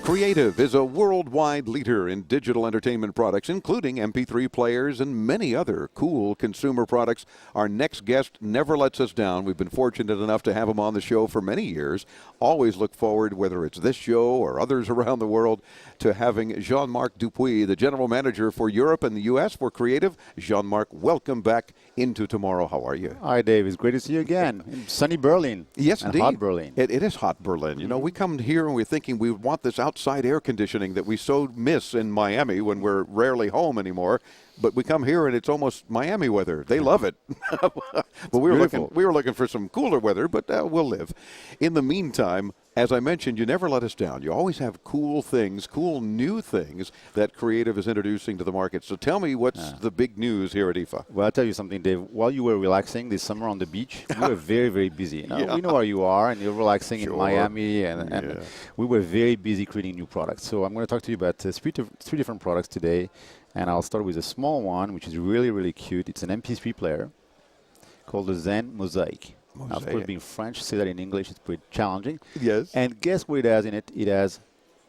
Creative is a worldwide leader in digital entertainment products, including MP3 players and many other cool consumer products. Our next guest never lets us down. We've been fortunate enough to have him on the show for many years. Always look forward, whether it's this show or others around the world, to having Jean-Marc Dupuis, the general manager for Europe and the U.S. for Creative. Jean-Marc, welcome back into Tomorrow. How are you? Hi, Dave. It's great to see you again in sunny Berlin. Yes, and indeed. Hot Berlin. It is hot Berlin. You know, we come here and we're thinking we want this outside air conditioning that we so miss in Miami when we're rarely home anymore. But we come here and it's almost Miami weather. They love it. But we were looking for some cooler weather, but we'll live. In the meantime, as I mentioned, you never let us down. You always have cool things, cool new things that Creative is introducing to the market. So tell me what's the big news here at IFA. Well, I'll tell you something, Dave. While you were relaxing this summer on the beach, we were very, very busy. You know, we know where you are, and you're relaxing in Miami, and we were very busy creating new products. So I'm going to talk to you about three different products today. And I'll start with a small one, which is really, really cute. It's an MP3 player called the Zen Mosaic. Now, of course, being French, say that in English, it's pretty challenging. Yes. And guess what it has in it? It has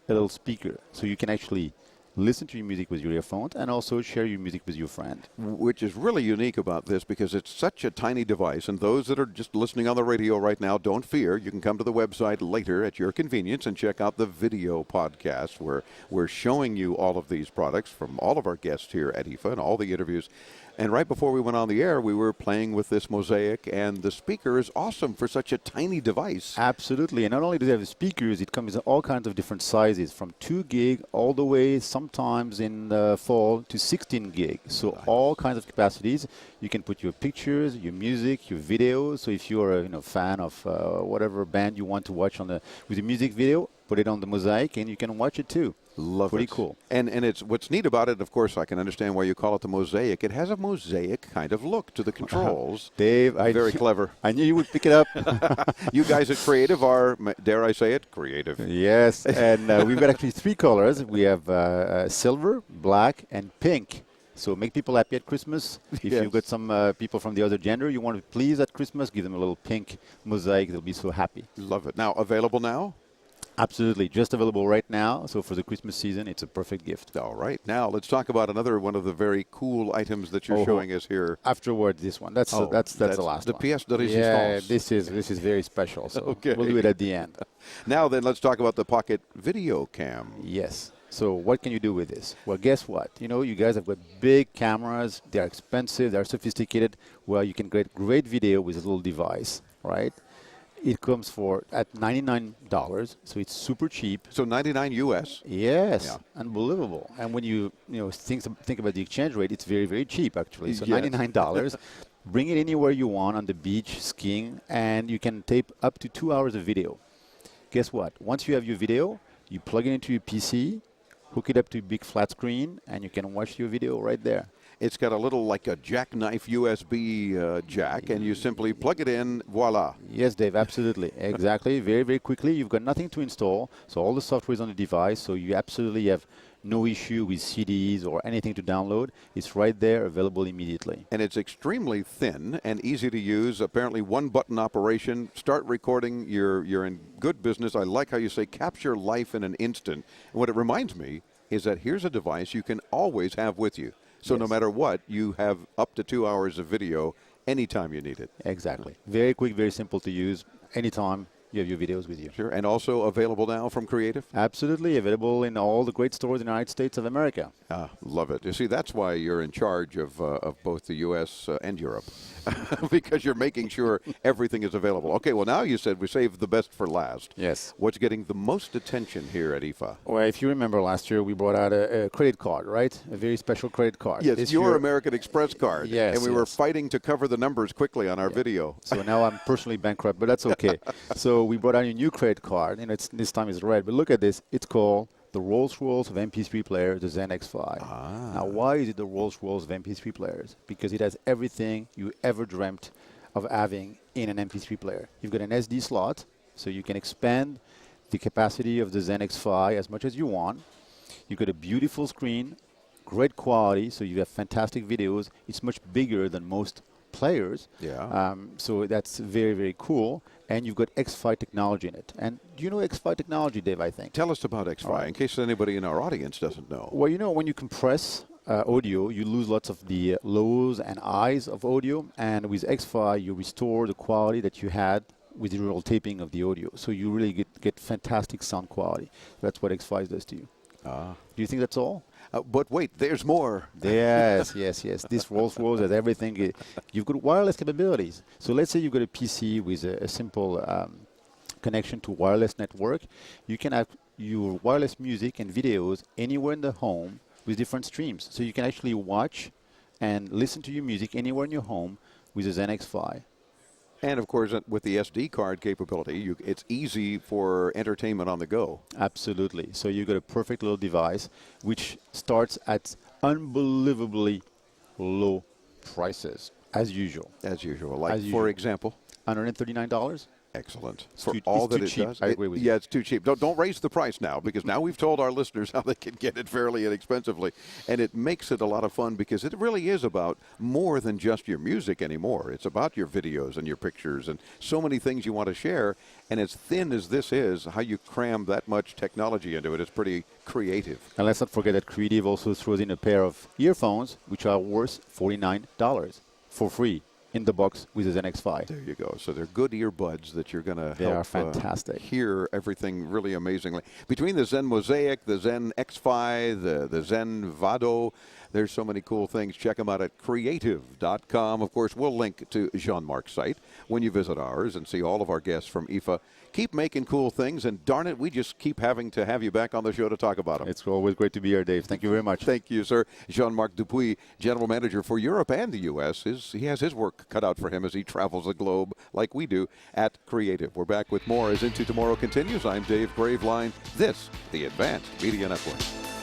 a little speaker. So you can actually listen to your music with your earphones and also share your music with your friend. Which is really unique about this because it's such a tiny device. And those that are just listening on the radio right now, don't fear. You can come to the website later at your convenience and check out the video podcast where we're showing you all of these products from all of our guests here at IFA and all the interviews. And right before we went on the air, we were playing with this Mosaic, and the speaker is awesome for such a tiny device. Absolutely. And not only does it have speakers, it comes in all kinds of different sizes, from 2 gig all the way, sometimes in the fall, to 16 gig. So all kinds of capacities. You can put your pictures, your music, your videos. So if you're a fan of whatever band you want to watch with a music video, put it on the Mosaic, and you can watch it too. Love Pretty it. cool. And it's what's neat about it, of course, I can understand why you call it the Mosaic. It has a mosaic kind of look to the controls. Dave, very clever. I knew you would pick it up. You guys at Creative are, dare I say it, creative. Yes, and we've got actually 3 colors. We have silver, black, and pink. So make people happy at Christmas. If you've got some people from the other gender you want to please at Christmas, give them a little pink Mosaic. They'll be so happy. Love it. Now, available now? Absolutely. Just available right now. So for the Christmas season, it's a perfect gift. All right. Now, let's talk about another one of the very cool items that you're showing us here. Afterward, this one. That's the last one. The pièce de résistance. This is very special. So okay. We'll do it at the end. Now then, let's talk about the Pocket Video Cam. Yes. So what can you do with this? Well, guess what? You guys have got big cameras. They're expensive. They're sophisticated. Well, you can get great video with a little device, right? It comes at $99, so it's super cheap. So $99 US. Yes, yeah. Unbelievable. And when you think about the exchange rate, it's very, very cheap actually. So $99. Bring it anywhere you want on the beach, skiing, and you can tape up to 2 hours of video. Guess what? Once you have your video, you plug it into your PC, hook it up to a big flat screen, and you can watch your video right there. It's got a little like a jackknife USB jack, and you simply plug it in, voila. Yes, Dave, absolutely. Exactly. Very, very quickly. You've got nothing to install, so all the software is on the device, so you absolutely have no issue with CDs or anything to download. It's right there, available immediately. And it's extremely thin and easy to use. Apparently one-button operation. Start recording. You're in good business. I like how you say capture life in an instant. And what it reminds me is that here's a device you can always have with you. So no matter what, you have up to 2 hours of video anytime you need it. Exactly. Very quick, very simple to use. Anytime you have your videos with you. Sure. And also available now from Creative? Absolutely. Available in all the great stores in the United States of America. Love it. You see, that's why you're in charge of both the U.S. And Europe, because you're making sure everything is available. Okay, well, now you said we saved the best for last. Yes. What's getting the most attention here at IFA? Well, if you remember last year, we brought out a credit card, right? A very special credit card. Yes, it's your American Express card. Yes. And we were fighting to cover the numbers quickly on our video. So now I'm personally bankrupt, but that's okay. So we brought out a new credit card, and this time it's red. But look at this. It's called the Rolls-Royce of MP3 players, the Zen X5. Now, why is it the Rolls-Royce of MP3 players? Because it has everything you ever dreamt of having in an MP3 player. You've got an SD slot, so you can expand the capacity of the Zen X5 as much as you want. You've got a beautiful screen, great quality, so you have fantastic videos. It's much bigger than most players. Yeah. So that's very, very cool. And you've got X-Fi technology in it. And do you know X-Fi technology, Dave, I think? Tell us about X-Fi in case anybody in our audience doesn't know. Well, you know, when you compress audio, you lose lots of the lows and highs of audio. And with X-Fi, you restore the quality that you had with the real taping of the audio. So you really get fantastic sound quality. That's what X-Fi does to you. Do you think that's all? But wait, there's more. Yes. This Rolls-Royce has everything. You've got wireless capabilities. So let's say you've got a PC with a simple connection to wireless network. You can have your wireless music and videos anywhere in the home with different streams. So you can actually watch and listen to your music anywhere in your home with a Zen X-Fi. And, of course, with the SD card capability, it's easy for entertainment on the go. Absolutely. So you've got a perfect little device which starts at unbelievably low prices, as usual. As usual. Like, for example? $139. Excellent. For all that it does. I agree with you. Yeah, it's too cheap. Don't raise the price now, because now we've told our listeners how they can get it fairly inexpensively. And it makes it a lot of fun, because it really is about more than just your music anymore. It's about your videos and your pictures and so many things you want to share. And as thin as this is, how you cram that much technology into it is pretty creative. And let's not forget that Creative also throws in a pair of earphones, which are worth $49 for free in the box with the Zen X-Fi. There you go. So they're good earbuds that you're going to help. They are fantastic. Hear everything really amazingly. Between the Zen Mosaic, the Zen X-Fi, the Zen Vado, there's so many cool things. Check them out at creative.com. Of course, we'll link to Jean-Marc's site when you visit ours and see all of our guests from IFA. Keep making cool things, and darn it, we just keep having to have you back on the show to talk about them. It's always great to be here, Dave. Thank you very much. Thank you, sir. Jean-Marc Dupuis, General Manager for Europe and the U.S., he has his work cut out for him as he travels the globe like we do at Creative. We're back with more as Into Tomorrow continues. I'm Dave Graveline. This, the Advanced Media Network.